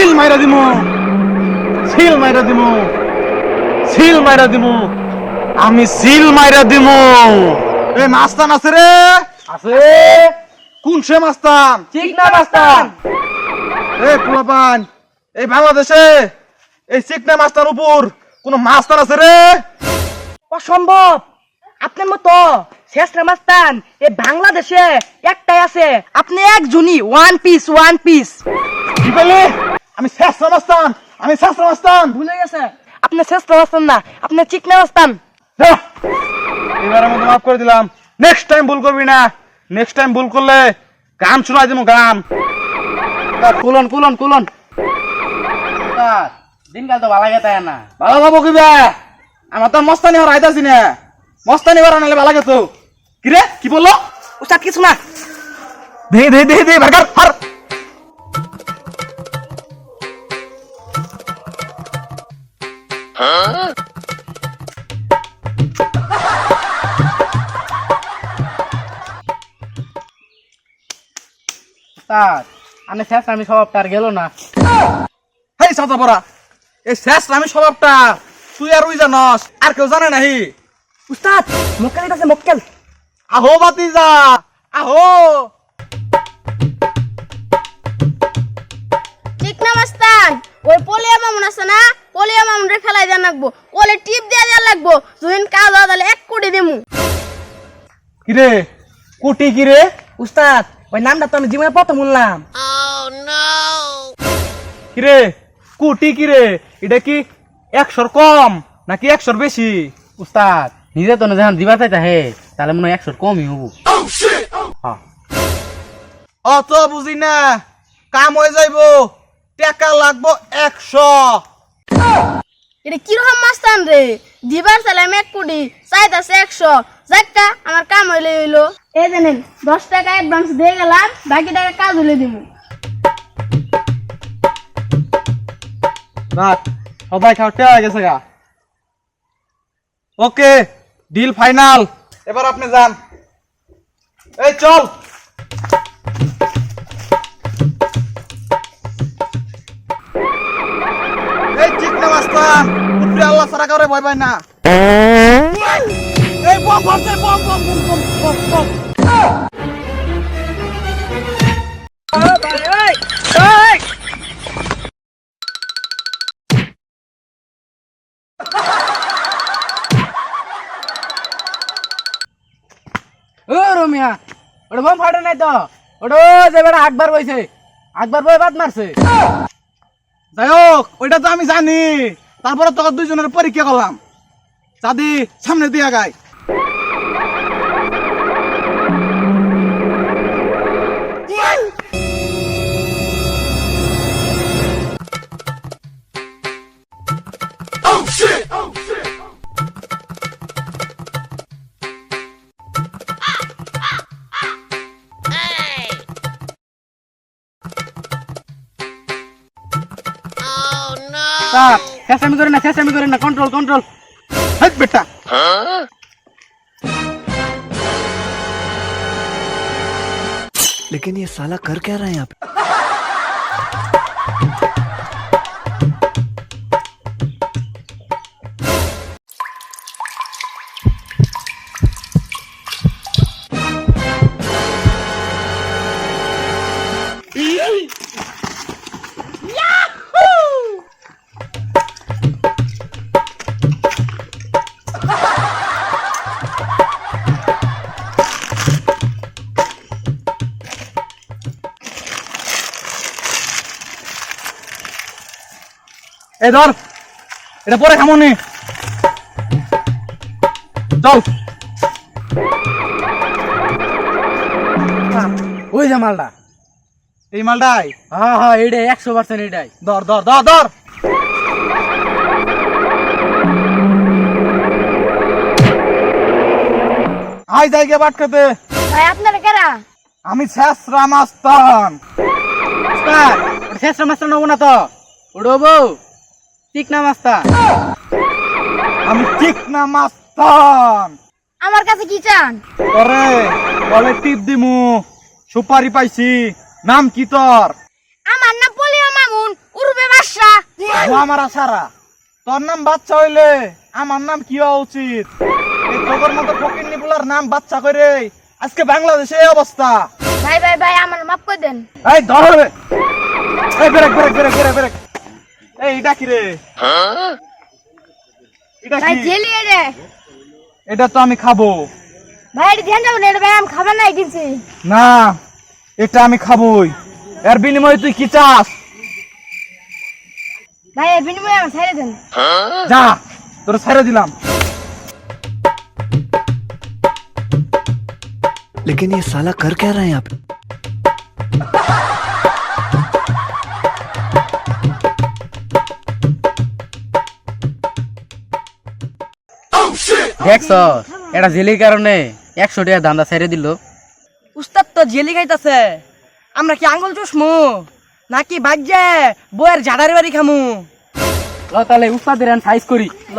Seal মাইরা দিমু seal মাইরা দিমু সিল মাইরা দিমু আমি সিল মাইরা দিমু। এই মাস্তান আছে রে? আছে। কোন সে মাস্তান? চিকনা মাস্তান। এই পোলাপান, এই বাংলাদেশে এই চিকনা মাস্তান উপর কোন মাস্তান আছে রে? অসম্ভব, আপনার মতো শেষরা মাস্তান এই বাংলাদেশে একটাই আছে, আপনি একজনই, ওয়ান পিস ওয়ান পিস। কি বলে? আমি শেষরা মাস্তান, আমি শেষরা মাস্তান। ভুলে গেছে, আপনি শেষরা মাস্তান না, আপনি চিকনা মাস্তান। এবারের মতো মাফ করে দিলাম, নেক্সট টাইম ভুল করবি না। নেক্সট টাইম ভুল করলে গান শোনাই দেবো, গান। কুলন কুলন কুলন দিনকাল তো ভালো গেছে না। ভালো যাবো কিবা? আমার তো মস্তানি হওয়ার আইতাছি না, মস্তানি হওয়ার নাহলে ভালো গেছো। কি রে, কি বললো? উস্তাদ কিছু না। দে দে দে দে ভাগার আর উস্তাদ আমি শেষ, আমি সব তার গেল না। হেই সাদা পড়া, এই শেষ আমি স্বভাবটা তুই আর ওই জানস, আর কেউ জানে নাহি। উস্তাদ মক্কেল আছে, মক্কেল। আহো বাতিজা, আহো। চিকনা মাস্তান, ওই পলিয়া মামুন আছে না, পলিয়া মামুনরে ফেলাই দেন লাগবো, ওলে টিপ দিয়ে দেন লাগবো, যখন কাজ হয় তাহলে 1 কোটি দিমু। কিরে কোটি কিরে? উস্তাদ ওই নামটা তো আমি জীবনে প্রথম শুনলাম। কিরে কোটি কিরে? এটা কি 100 কম নাকি 100 বেশি? উস্তাদ নিজে তো যখন দিবা চাইতা হে, তাহলে মনে হয় 100 কমই হবো। অত বুঝি না, কাম হয়ে যাইবো, টাকা লাগবো 100। এটা কিরকম মাস্তান রে, দিবার চাইলাম 1 কোটি, চাইতাছে 100। যাক্কা আমার কাম হইলে হইলো, এই জানেন 10 টাকা অ্যাডভান্স দিয়ে গেলাম, বাকি টাকা কাজ হইলে দিমু। রাখ, সবাই খাওয়া হয়ে গেছে গা। ওকে, ডিল ফাইনাল। এবার আপনি যান, এই চল। এই চিকনা মাস্তান, উপরে আল্লাহ সারা করে ভয় পায় না। এই বম ফাটছে, bomb bomb bomb bomb bomb bomb. ও রমিয়া, ওটা বম ফাটে নাই তো, ওটা যে বেটা আকবার বইছে, আকবার বই বাদ মারছে। যাই হোক, ওইটা তো আমি জানি, তারপরে তোকে দুইজনের পরীক্ষা করলাম। চাঁদি সামনে দিয়া গায়। চেষ্টামি করে না, চেষ্টামি করে না, কন্ট্রোল কন্ট্রোল। হেট বেটা, लेकिन ये साला कर क्या रहा है यहाँ पे? এই ধর, এটা পরে খামনি। চল। ওই যে মালটা, এই মালটাই। হ্যাঁ হ্যাঁ এটাই 100% এটাই। ধর ধর ধর ধর। আই যাই গে বাট খেতে। ভাই আপনারা কেরা? আমি শেষরা মাস্তান। উস্তাদ ওটা শেষ মাস্টার নেবো না তো, ওটা বউ চিকনা মাস্টার। আমি চিকনা মাস্তান। আমার কাছে কি চান? তোরে বলে টিপ দিমু, সুপারি পাইছি। নাম কি তোর? আমার নাম পলিয়া মামুন, উরবে আমার আশারা তোর নাম বাচ্চা হইলে আমার নাম কি হওয়া উচিত? এই তোর মতো ফকির নিপুলার নাম বাচ্চা করে আজকে বাংলাদেশে এই অবস্থা। ভাই ভাই ভাই আমার মাফ করে দেন। এই ধর রে, এই break break break break break, এই এটা কি রে? এটা ভাই কি? জেলি রে এটা তো আমি খাবো ভাই, এটা ধ্যান যাবো না, এটা ভাই আমি খাবার নাই কিনছি। না, এটা আমি খাবোই। এর বিনিময়ে তুই কি চাস? ভাই এর বিনিময়ে আমার ছেড়ে দেন। যা, তোর ছেড়ে দিলাম। लेकिन ये साला कर क्या रहा है यहाँ पे? দেখছ এটা জেলির কারণে 100 টাকা ধান্দা ছেড়ে দিল। উস্তাদ তো জেলি খাইতাছে, আমরা কি আঙ্গুল চুষমু নাকি ভাগ্যে বইয়ের ঝাড়ার বাড়ি খামু? তাহলে উস্তাদের সাইজ করি। ল